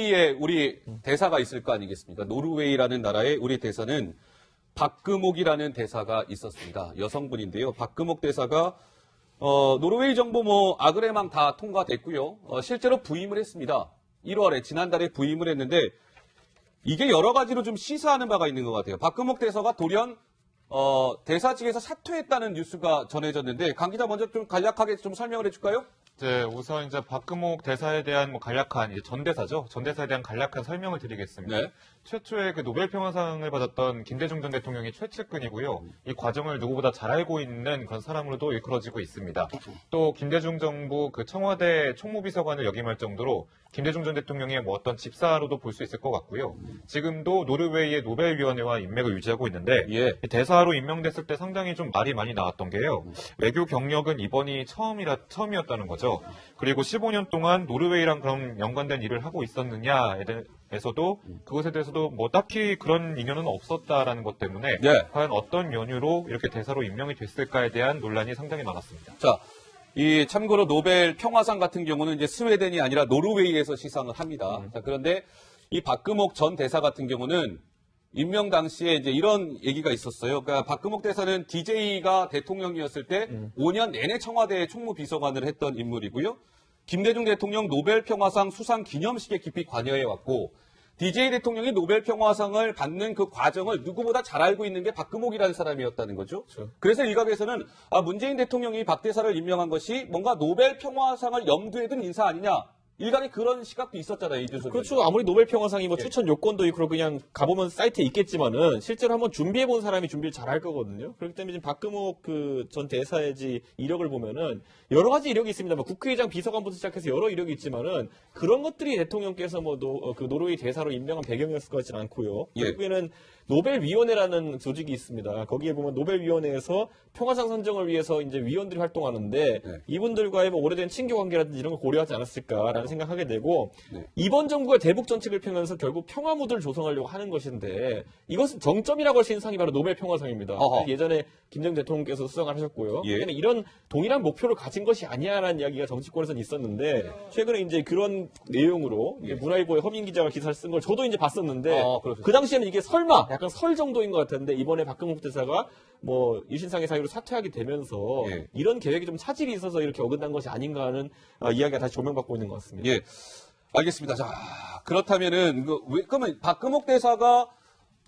노르웨이에 우리 대사가 있을 거 아니겠습니까? 노르웨이라는 나라에 우리 대사는 박금옥이라는 대사가 있었습니다. 여성분인데요. 박금옥 대사가 노르웨이 정부 아그레망 다 통과됐고요. 실제로 부임을 했습니다. 1월에 지난달에 부임을 했는데 이게 여러 가지로 좀 시사하는 바가 있는 것 같아요. 박금옥 대사가 돌연 대사직에서 사퇴했다는 뉴스가 전해졌는데 강 기자 먼저 좀 간략하게 좀 설명을 해줄까요? 네, 우선 이제 박금옥 대사에 대한 간략한 이제 전 대사죠. 전 대사에 대한 간략한 설명을 드리겠습니다. 네. 최초에 그 노벨 평화상을 받았던 김대중 전 대통령이 최측근이고요. 이 과정을 누구보다 잘 알고 있는 그런 사람으로도 일컬어지고 있습니다. 또 김대중 정부 그 청와대 총무비서관을 역임할 정도로 김대중 전 대통령의 어떤 집사로도 볼 수 있을 것 같고요. 지금도 노르웨이의 노벨위원회와 인맥을 유지하고 있는데 예. 대사로 임명됐을 때 상당히 좀 말이 많이 나왔던 게요. 외교 경력은 이번이 처음이었다는 거죠. 그리고 15년 동안 노르웨이랑 그럼 연관된 일을 하고 있었느냐에 대해서도 그것에 대해서도 딱히 그런 인연은 없었다라는 것 때문에 네. 과연 어떤 연유로 이렇게 대사로 임명이 됐을까에 대한 논란이 상당히 많았습니다. 자, 참고로 노벨 평화상 같은 경우는 이제 스웨덴이 아니라 노르웨이에서 시상을 합니다. 자, 그런데 이 박금옥 전 대사 같은 경우는 임명 당시에 이제 이런 얘기가 있었어요. 그러니까 박금옥 대사는 DJ가 대통령이었을 때 5년 내내 청와대 총무비서관을 했던 인물이고요. 김대중 대통령 노벨 평화상 수상 기념식에 깊이 관여해 왔고 DJ 대통령이 노벨 평화상을 받는 그 과정을 누구보다 잘 알고 있는 게 박금옥이라는 사람이었다는 거죠. 그렇죠. 그래서 일각에서는 문재인 대통령이 박 대사를 임명한 것이 뭔가 노벨 평화상을 염두에 둔 인사 아니냐. 일각의 그런 시각도 있었잖아요, 이준석. 그렇죠. 아무리 노벨 평화상이 추천 요건도 있고 그냥 가보면 사이트에 있겠지만은 실제로 한번 준비해본 사람이 준비를 잘 할 거거든요. 그렇기 때문에 지금 박금옥 전 대사의 이력을 보면은 여러 가지 이력이 있습니다. 국회의장 비서관부터 시작해서 여러 이력이 있지만은 그런 것들이 대통령께서 노르웨이 대사로 임명한 배경이었을 것 같지는 않고요. 예. 결국에는 노벨위원회라는 조직이 있습니다. 거기에 보면 노벨위원회에서 평화상 선정을 위해서 이제 위원들이 활동하는데 네. 이분들과의 오래된 친교 관계라든지 이런 걸 고려하지 않았을까라는 생각하게 되고 네. 이번 정부가 대북 정책을 펴면서 결국 평화무드를 조성하려고 하는 것인데 이것은 정점이라고 할 수 있는 상이 바로 노벨 평화상입니다. 예전에 김정은 대통령께서 수상을 하셨고요. 예. 이런 동일한 목표를 가진 것이 아니야라는 이야기가 정치권에서는 있었는데 최근에 이제 그런 내용으로 문화일보의 허민 기자가 기사를 쓴 걸 저도 이제 봤었는데 그 당시에는 이게 설마 약간 설 정도인 것 같았는데 이번에 박금옥 대사가 일신상의 사유로 사퇴하게 되면서 예. 이런 계획이 좀 차질이 있어서 이렇게 어긋난 것이 아닌가 하는 이야기가 다시 조명받고 있는 것 같습니다. 예. 알겠습니다. 자, 그렇다면은, 그러면 박금옥 대사가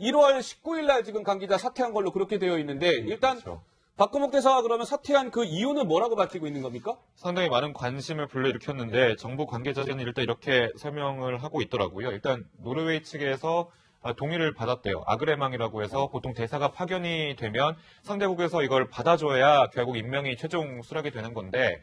1월 19일 날 지금 강 기자 사퇴한 걸로 그렇게 되어 있는데, 일단, 그렇죠. 박금옥 대사가 그러면 사퇴한 그 이유는 뭐라고 밝히고 있는 겁니까? 상당히 많은 관심을 불러일으켰는데 정부 관계자들은 일단 이렇게 설명을 하고 있더라고요. 일단 노르웨이 측에서 동의를 받았대요. 아그레망이라고 해서 보통 대사가 파견이 되면 상대국에서 이걸 받아줘야 결국 임명이 최종 수락이 되는 건데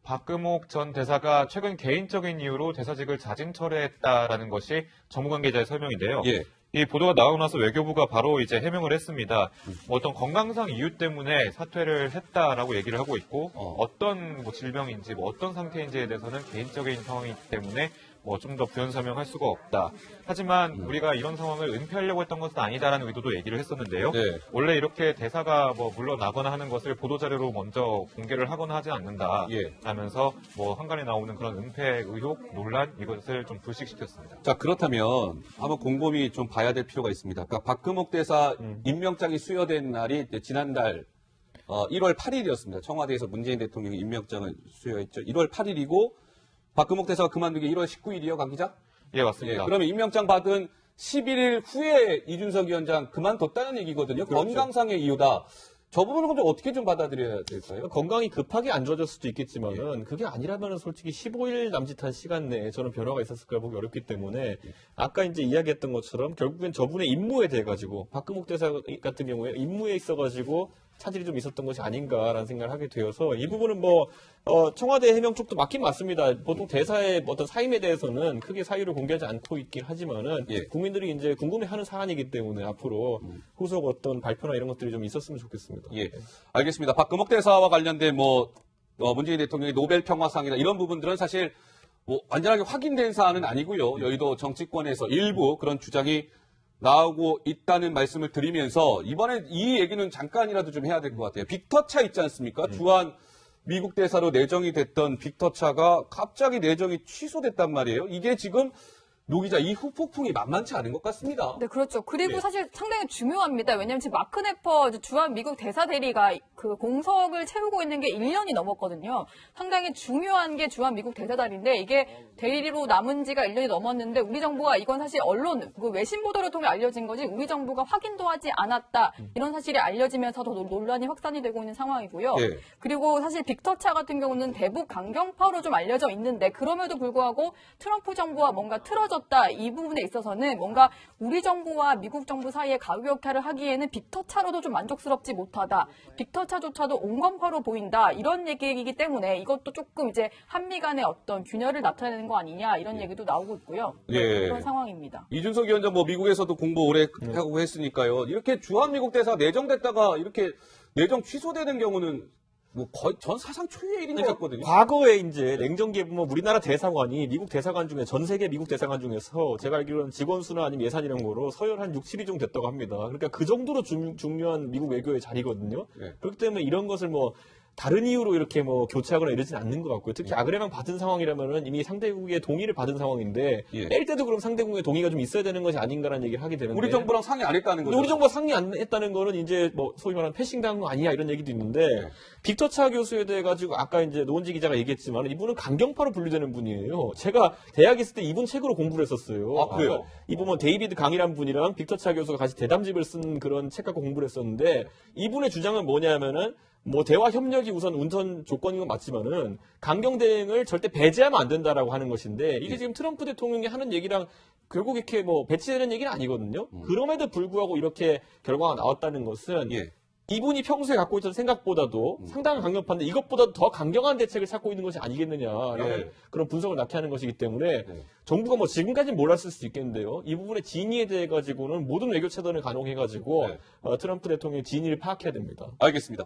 박금옥 전 대사가 최근 개인적인 이유로 대사직을 자진 철회했다라는 것이 정부 관계자의 설명인데요. 예. 이 보도가 나오고 나서 외교부가 바로 이제 해명을 했습니다. 어떤 건강상 이유 때문에 사퇴를 했다라고 얘기를 하고 있고 어떤 질병인지 어떤 상태인지에 대해서는 개인적인 상황이기 때문에 좀 더 부연 설명할 수가 없다. 하지만 우리가 이런 상황을 은폐하려고 했던 것은 아니다라는 의도도 얘기를 했었는데요. 네. 원래 이렇게 대사가 물러나거나 하는 것을 보도자료로 먼저 공개를 하거나 하지 않는다. 예. 하면서 한간에 나오는 그런 은폐 의혹, 논란 이것을 좀 불식시켰습니다. 자, 그렇다면 한번 곰곰이 좀 봐야 될 필요가 있습니다. 그러니까 박금옥 대사 임명장이 수여된 날이 지난달 1월 8일이었습니다. 청와대에서 문재인 대통령이 임명장을 수여했죠. 1월 8일이고 박금옥 대사가 그만두기 1월 19일이요, 강 기자? 예, 맞습니다. 그러면 임명장 받은 11일 후에 이준석 위원장 그만뒀다는 얘기거든요. 그렇죠. 건강상의 이유다. 저 부분은 좀 어떻게 좀 받아들여야 될까요? 건강이 급하게 안 좋아졌을 수도 있겠지만은 그게 아니라면 솔직히 15일 남짓한 시간 내에 저는 변화가 있었을 거라 보기 어렵기 때문에 아까 이제 이야기했던 것처럼 결국엔 저분의 임무에 대해 가지고 박금옥 대사 같은 경우에 임무에 있어 가지고 차질이 좀 있었던 것이 아닌가라는 생각을 하게 되어서 이 부분은 청와대 해명 쪽도 맞긴 맞습니다. 보통 대사의 어떤 사임에 대해서는 크게 사유를 공개하지 않고 있긴 하지만은 국민들이 이제 궁금해하는 사안이기 때문에 앞으로 후속 어떤 발표나 이런 것들이 좀 있었으면 좋겠습니다. 예, 알겠습니다. 박금옥 대사와 관련된 문재인 대통령의 노벨 평화상이나 이런 부분들은 사실 완전하게 확인된 사안은 아니고요. 여의도 정치권에서 일부 그런 주장이 나오고 있다는 말씀을 드리면서 이번에 이 얘기는 잠깐이라도 좀 해야 될 것 같아요. 빅터 차 있지 않습니까? 주한 미국 대사로 내정이 됐던 빅터 차가 갑자기 내정이 취소됐단 말이에요. 이게 지금 노 기자 이 후폭풍이 만만치 않은 것 같습니다. 네, 그렇죠. 그리고 예. 사실 상당히 중요합니다. 왜냐하면 지금 마크 네퍼 주한 미국 대사 대리가 그 공석을 채우고 있는 게 1년이 넘었거든요. 상당히 중요한 게 주한 미국 대사 대리인데 이게 대리로 남은 지가 1년이 넘었는데 우리 정부가 이건 사실 언론, 그 외신 보도를 통해 알려진 거지 우리 정부가 확인도 하지 않았다. 이런 사실이 알려지면서 더 논란이 확산이 되고 있는 상황이고요. 예. 그리고 사실 빅터차 같은 경우는 대북 강경파로 좀 알려져 있는데 그럼에도 불구하고 트럼프 정부와 뭔가 틀어졌다. 이 부분에 있어서는 뭔가 우리 정부와 미국 정부 사이에 가교 역할을 하기에는 빅터차로도 좀 만족스럽지 못하다. 빅터차조차도 온건파로 보인다. 이런 얘기이기 때문에 이것도 조금 이제 한미 간의 어떤 균열을 나타내는 거 아니냐 이런 얘기도 나오고 있고요. 예. 그런 상황입니다. 이준석 위원장 뭐 미국에서도 공부 오래 하고 했으니까요. 이렇게 주한미국 대사 내정됐다가 이렇게 내정 취소되는 경우는 뭐 거의 전 사상 초유의 일인 것 같거든요. 과거에 이제 냉정기에 보면 우리나라 대사관이 미국 대사관 중에 전 세계 미국 대사관 중에서 제가 알기로는 직원 수나 아니면 예산 이런 거로 서열 한 6, 7위 정도 됐다고 합니다. 그러니까 그 정도로 중요한 미국 외교의 자리거든요. 네. 그렇기 때문에 이런 것을 뭐 다른 이유로 이렇게 뭐 교체하거나 이러진 않는 것 같고요. 특히 아그레망 받은 상황이라면은 이미 상대국의 동의를 받은 상황인데 예. 뺄 때도 그럼 상대국의 동의가 좀 있어야 되는 것이 아닌가라는 얘기를 하게 되는데 우리 정부랑 상의 안 했다는 근데 거죠. 우리 정부가 상의 안 했다는 거는 이제 뭐 소위 말하는 패싱당한 거 아니야 이런 얘기도 있는데 네. 빅터차 교수에 대해 가지고 아까 이제 노은지 기자가 얘기했지만 이분은 강경파로 분류되는 분이에요. 제가 대학 있을 때 이분 책으로 공부를 했었어요. 아, 그래요? 이분 뭐 데이비드 강이란 분이랑 빅터차 교수가 같이 대담집을 쓴 그런 책 갖고 공부를 했었는데 이분의 주장은 뭐냐면은 뭐 대화 협력이 우선 조건인 건 맞지만은 강경 대응을 절대 배제하면 안 된다라고 하는 것인데 이게 지금 트럼프 대통령이 하는 얘기랑 결국 이렇게 뭐 배치되는 얘기는 아니거든요. 그럼에도 불구하고 이렇게 결과가 나왔다는 것은 예. 이분이 평소에 갖고 있던 생각보다도 상당한 강경파인데 이것보다 더 강경한 대책을 찾고 있는 것이 아니겠느냐라는 예. 그런 분석을 나타내는 것이기 때문에 네. 정부가 뭐 지금까지는 몰랐을 수도 있겠는데요. 이 부분의 진위에 대해 가지고는 모든 외교 차단을 가동해 가지고 네. 트럼프 대통령의 진위를 파악해야 됩니다. 알겠습니다.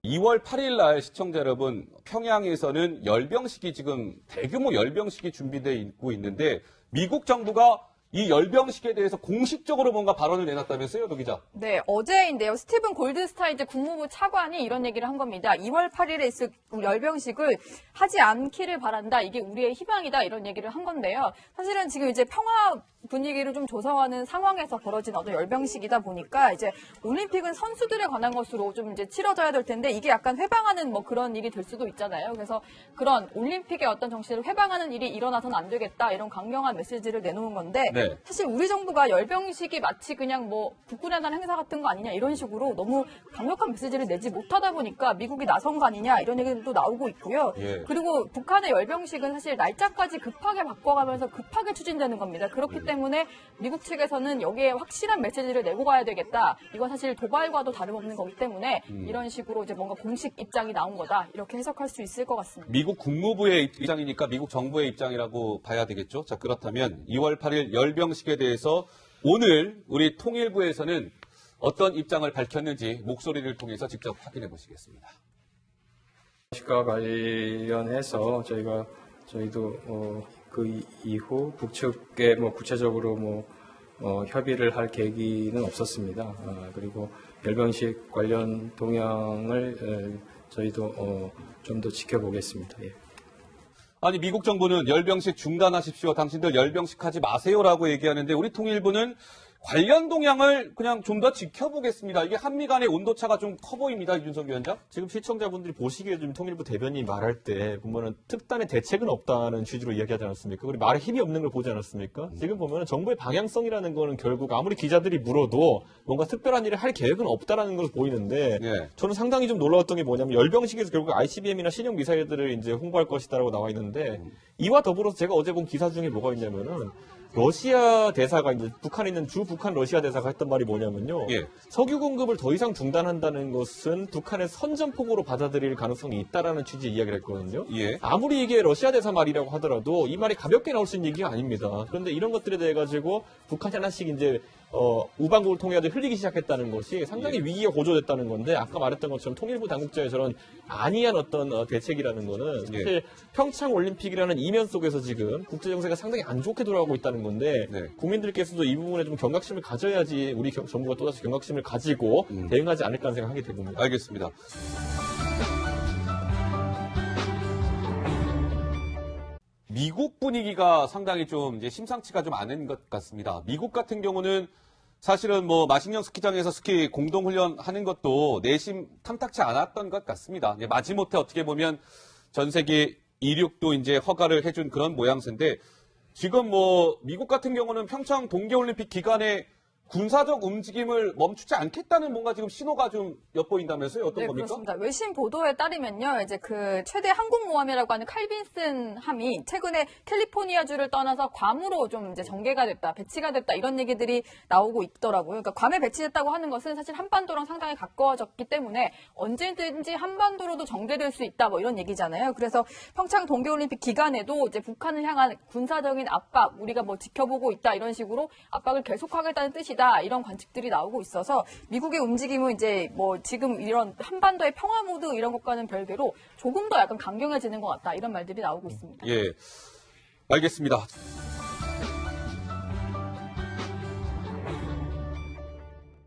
(2월 8일) 날 시청자 여러분, 평양에서는 열병식이 지금 대규모 열병식이 준비되어 있고 있는데 미국 정부가 이 열병식에 대해서 공식적으로 뭔가 발언을 내놨다면서요, 노 기자? 네, 어제인데요. 스티븐 골드스타이드 국무부 차관이 이런 얘기를 한 겁니다. 2월 8일에 있을 열병식을 하지 않기를 바란다. 이게 우리의 희망이다. 이런 얘기를 한 건데요. 사실은 지금 이제 평화 분위기를 좀 조성하는 상황에서 벌어진 어떤 열병식이다 보니까 이제 올림픽은 선수들에 관한 것으로 좀 이제 치러져야 될 텐데 이게 약간 회방하는 뭐 그런 일이 될 수도 있잖아요. 그래서 그런 올림픽의 어떤 정신을 회방하는 일이 일어나서는 안 되겠다. 이런 강경한 메시지를 내놓은 건데 네. 사실 우리 정부가 열병식이 마치 그냥 뭐 북군에 대한 행사 같은 거 아니냐 이런 식으로 너무 강력한 메시지를 내지 못하다 보니까 미국이 나선 거 아니냐 이런 얘기도 나오고 있고요. 예. 그리고 북한의 열병식은 사실 날짜까지 급하게 바꿔가면서 급하게 추진되는 겁니다. 그렇기 때문에 미국 측에서는 여기에 확실한 메시지를 내고 가야 되겠다. 이건 사실 도발과도 다름없는 거기 때문에 이런 식으로 이제 뭔가 공식 입장이 나온 거다. 이렇게 해석할 수 있을 것 같습니다. 미국 국무부의 입장이니까 미국 정부의 입장이라고 봐야 되겠죠. 자, 그렇다면 2월 8일 열병식에 대해서 오늘 우리 통일부에서는 어떤 입장을 밝혔는지 목소리를 통해서 직접 확인해 보시겠습니다. 과 관련해서 저희도 그 이후 북측에 뭐 구체적으로 협의를 할 계기는 없었습니다. 그리고 열병식 관련 동향을 저희도 좀 더 지켜보겠습니다. 예. 아니, 미국 정부는 열병식 중단하십시오. 당신들 열병식 하지 마세요라고 얘기하는데 우리 통일부는 관련 동향을 그냥 좀 더 지켜보겠습니다. 이게 한미 간의 온도차가 좀 커 보입니다, 이준석 위원장. 지금 시청자분들이 보시기에 좀 통일부 대변인이 말할 때 보면은 특단의 대책은 없다는 취지로 이야기하지 않았습니까? 그리고 말에 힘이 없는 걸 보지 않았습니까? 지금 보면은 정부의 방향성이라는 거는 결국 아무리 기자들이 물어도 뭔가 특별한 일을 할 계획은 없다라는 것을 보이는데 예. 저는 상당히 좀 놀라웠던 게 뭐냐면 열병식에서 결국 ICBM이나 신형 미사일들을 이제 홍보할 것이다라고 나와 있는데 이와 더불어서 제가 어제 본 기사 중에 뭐가 있냐면은 러시아 대사가 이제 북한에 있는 주 북한 러시아 대사가 했던 말이 뭐냐면요. 예. 석유 공급을 더 이상 중단한다는 것은 북한의 선전포고로 받아들일 가능성이 있다라는 취지의 이야기를 했거든요. 예. 아무리 이게 러시아 대사 말이라고 하더라도 이 말이 가볍게 나올 수 있는 얘기가 아닙니다. 그런데 이런 것들에 대해 가지고 북한이 하나씩 이제 우방국을 통해 흘리기 시작했다는 것이 상당히 위기가 고조됐다는 건데 아까 말했던 것처럼 통일부 당국자의 저런 안이한 어떤 대책이라는 거는 사실 평창 올림픽이라는 이면 속에서 지금 국제 정세가 상당히 안 좋게 돌아가고 있다는 건데 네. 국민들께서도 이 부분에 좀 경각심을 가져야지 우리 정부가 또다시 경각심을 가지고 대응하지 않을까 하는 생각하게 됩니다. 알겠습니다. 미국 분위기가 상당히 좀 이제 심상치가 좀 않은 것 같습니다. 미국 같은 경우는 사실은 뭐 마식령 스키장에서 스키 공동훈련 하는 것도 내심 탐탁치 않았던 것 같습니다. 이제 마지못해 어떻게 보면 전 세계 이륙도 이제 허가를 해준 그런 모양새인데 지금 뭐 미국 같은 경우는 평창 동계올림픽 기간에 군사적 움직임을 멈추지 않겠다는 뭔가 지금 신호가 좀 엿보인다면서요? 어떤 네, 겁니까? 그렇습니다. 외신 보도에 따르면요, 이제 그 최대 항공모함이라고 하는 칼빈슨 함이 최근에 캘리포니아주를 떠나서 괌으로 좀 이제 전개가 됐다, 배치가 됐다 이런 얘기들이 나오고 있더라고요. 그러니까 괌에 배치됐다고 하는 것은 사실 한반도랑 상당히 가까워졌기 때문에 언제든지 한반도로도 전개될 수 있다, 뭐 이런 얘기잖아요. 그래서 평창 동계올림픽 기간에도 이제 북한을 향한 군사적인 압박, 우리가 뭐 지켜보고 있다 이런 식으로 압박을 계속하겠다는 뜻이다. 이런 관측들이 나오고 있어서 미국의 움직임은 이제 뭐 지금 이런 한반도의 평화 모드 이런 것과는 별개로 조금 더 약간 강경해지는 것 같다 이런 말들이 나오고 있습니다. 예, 알겠습니다.